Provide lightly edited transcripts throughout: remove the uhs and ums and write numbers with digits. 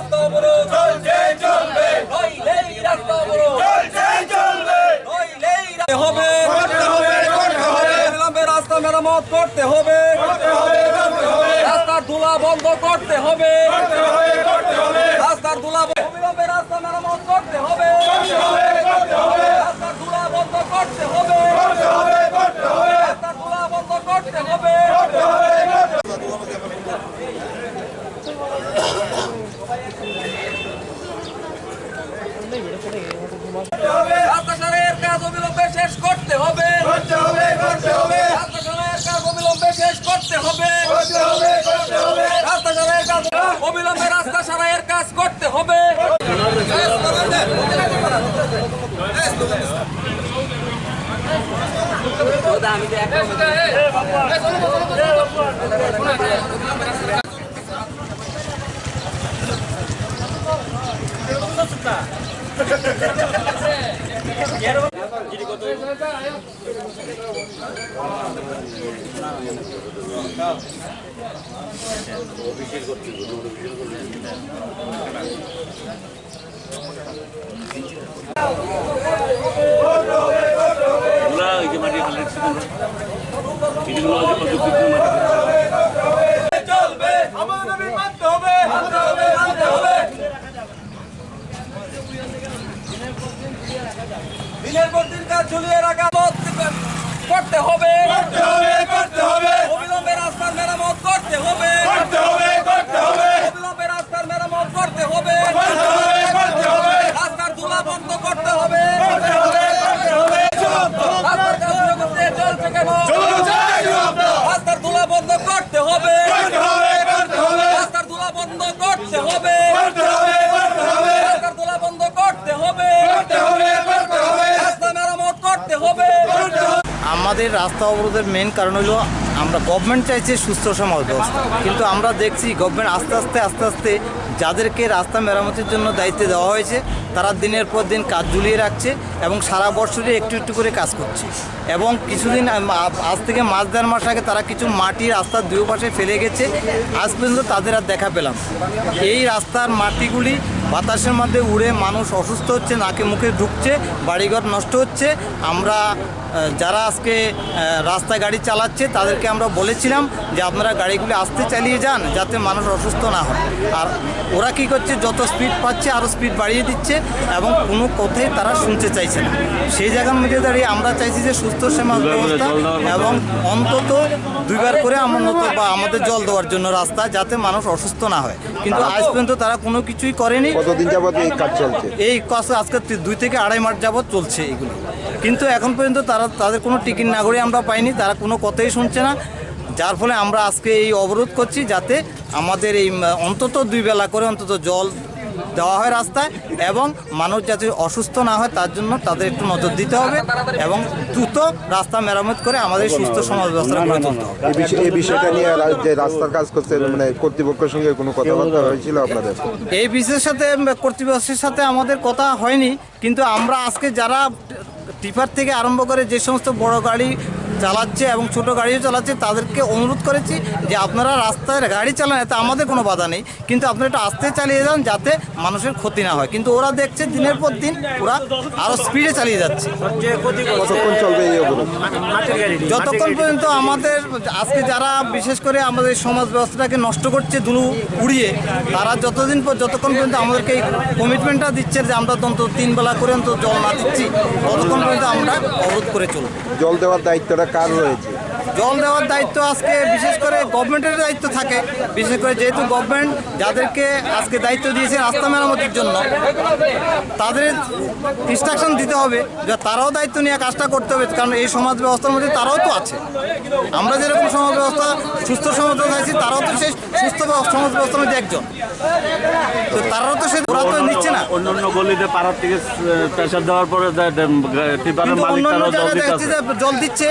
রাস্তা অবরোধ চলছে চলবে, নইলেই রাস্তা অবরোধ চলছে চলবে, নইলেই হবে করতে হবে করতে হবে, অবিলম্বে রাস্তা মেরামত করতে হবে করতে হবে করতে হবে, রাস্তার ধুলা বন্ধ করতে হবে করতে হবে করতে হবে, রাস্তার ধুলা অবিলম্বে রাস্তা মেরামত করতে হবে করতে হবে করতে হবে, রাস্তার ধুলা বন্ধ করতে হবে করতে হবে করতে হবে, রাস্তার ধুলা বন্ধ করতে হবে করতে হবে। রাস্তা সারাইয়ের কাজ অবিলম্বে শেষ করতে হবে করতে হবে করতে হবে, রাস্তা সারাইয়ের কাজ অবিলম্বে শেষ করতে হবে করতে হবে করতে হবে, রাস্তা সারাইয়ের কাজ অবিলম্বে রাস্তা সারাইয়ের কাজ করতে হবে। চলবে আমাদের দাবি মানতে হবে মানতে হবে মানতে হবে, দিনের পর দিন কাজ ঝুলিয়ে রাখা করতে হবে করতে হবে করতে হবে, অবিলম্বে রাস্তার মেরামত করতে হবে করতে হবে করতে হবে, অবিলম্বে রাস্তার মেরামত করতে হবে করতে হবে করতে হবে, রাস্তার ধুলা বন্ধ করতে হবে করতে হবে করতে হবে, রাস্তার কাজ করতে চলছে কেন রাস্তার ধুলা বন্ধ করতে হবে করতে হবে করতে হবে, রাস্তার ধুলা বন্ধ করতে হবে করতে হবে করতে হবে, রাস্তার ধুলা বন্ধ করতে হবে করতে হবে করতে হবে, রাস্তা মেরামত করতে হবে করতে হবে। আমাদের রাস্তা অবরোধের মেন কারণ হলো আমরা গভর্নমেন্ট চাইছে সুস্থ সমাজ ব্যবস্থা, কিন্তু আমরা দেখছি গভর্নমেন্ট আস্তে আস্তে যাদেরকে রাস্তা মেরামতের জন্য দায়িত্ব দেওয়া হয়েছে তারা দিনের পর দিন কাজ ঝুলিয়ে রাখছে এবং সারা বছরই একটু একটু করে কাজ করছে, এবং কিছুদিন আজ থেকে মাস দেড় মাস আগে তারা কিছু মাটি রাস্তার দুই পাশে ফেলে গেছে, আজ পর্যন্ত তাদের আর দেখা পেলাম। এই রাস্তার মাটিগুলি বাতাসের মধ্যে উড়ে মানুষ অসুস্থ হচ্ছে, নাকে মুখে ঢুকছে, বাড়িঘর নষ্ট হচ্ছে। আমরা যারা আজকে রাস্তায় গাড়ি চালাচ্ছে তাদেরকে আমরা বলেছিলাম যে আপনারা গাড়িগুলি আস্তে চালিয়ে যান যাতে মানুষ অসুস্থ না হয়, আর ওরা কী করছে যত স্পিড পাচ্ছে আরও স্পিড বাড়িয়ে দিচ্ছে এবং কোনো কথাই তারা শুনতে চাইছে না। সেই জায়গার মধ্যে দাঁড়িয়ে আমরা চাইছি যে সুস্থ সমাজ ব্যবস্থা এবং অন্তত দুইবার করে বা আমাদের জল দেওয়ার জন্য রাস্তা যাতে মানুষ অসুস্থ না হয়, কিন্তু আজ পর্যন্ত তারা কোনো কিছুই করেনি। কতদিন যাবত এই কাজ চলছে? এই কাজ আজকে 2 থেকে 2.5 মাস যাবত চলছে এগুলো, কিন্তু এখন পর্যন্ত তাদের কোনো টিকিট না করে আমরা পাইনি, তারা কোনো কথাই শুনছে না, যার ফলে আমরা আজকে এই অবরোধ করছি যাতে আমাদের এই অন্তত 2 বেলা করে অন্তত জল দেওয়া হয় রাস্তায়, এবং মানুষ যাতে অসুস্থ না হয় তার জন্য তাদের একটু নজর দিতে হবে এবং দ্রুত রাস্তা মেরামত করে আমাদের সুস্থ সমাজ ব্যবস্থা গড়ে তুলতে হবে। এই বিষয়টা নিয়ে যে রাস্তার কাজ করছে মানে কর্তৃপক্ষের সঙ্গে কোনো কথাবার্তা হয়েছিল আপনাদের? এই বিষয়ের সাথে কর্তৃপক্ষের সাথে আমাদের কথা হয়নি, কিন্তু আমরা আজকে যারা টিপার থেকে আরম্ভ করে যে সমস্ত বড় গাড়ি চালাচ্ছে এবং ছোট গাড়িও চালাচ্ছে তাদেরকে অনুরোধ করেছি যে আপনারা রাস্তায় গাড়ি চালান, এতে আমাদের কোনো বাধা নেই, কিন্তু আপনারা একটু আস্তে চালিয়ে যান যাতে মানুষের ক্ষতি না হয়, কিন্তু ওরা দেখছে দিনের পর দিন ওরা আরও স্পিডে চালিয়ে যাচ্ছে। কতক্ষণ চলবে এই অবরোধ? যতক্ষণ পর্যন্ত আমাদের আজকে যারা বিশেষ করে আমাদের সমাজ ব্যবস্থাটাকে নষ্ট করছে ধুলো উড়িয়ে, তারা যতক্ষণ পর্যন্ত আমাদেরকে এই কমিটমেন্টটা দিচ্ছে যে আমরা অন্তত 3 বেলা করে অন্তত জল না দিচ্ছি ততক্ষণ পর্যন্ত আমরা অবরোধ করে চলব। জল দেওয়ার দায়িত্বটা কার রয়েছে? জল দেওয়ার দায়িত্ব আজকে বিশেষ করে গভর্নমেন্টের দায়িত্ব থাকে, বিশেষ করে যেহেতু গভর্নমেন্ট যাদেরকে আজকে দায়িত্ব দিয়েছে রাস্তা মেরামতির জন্য তাদের ইনস্ট্রাকশন দিতে হবে যে তারাও দায়িত্ব নিয়ে কাজটা করতে হবে, কারণ এই সমাজ ব্যবস্থার মধ্যে তারাও তো আছে। আমরা যেরকম সমাজ ব্যবস্থা সুস্থ সমাজ ব্যবস্থা আছি তারাও তো সেই সুস্থ সমাজ ব্যবস্থার মধ্যে একজন, তো তারাও তো সে ওরা তো নিচ্ছে না। অন্য গলিতে পাড়ার থেকে প্রেশার দেওয়ার পরে জল দিচ্ছে,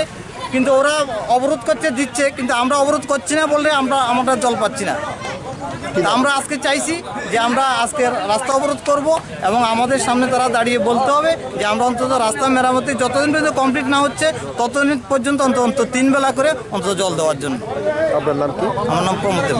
কিন্তু ওরা অবরোধ করছে দিচ্ছে, কিন্তু আমরা অবরোধ করছি না বললে আমরা জল পাচ্ছি না। আমরা আজকে চাইছি যে আমরা আজকে রাস্তা অবরোধ করব এবং আমাদের সামনে তারা দাঁড়িয়ে বলতে হবে যে আমরা অন্তত রাস্তা মেরামতি যতদিন পর্যন্ত কমপ্লিট না হচ্ছে ততদিন পর্যন্ত অন্তত 3 বেলা করে অন্তত জল দেওয়ার জন্য। আপনার নাম কি? আমার নাম প্রমোদ দেব।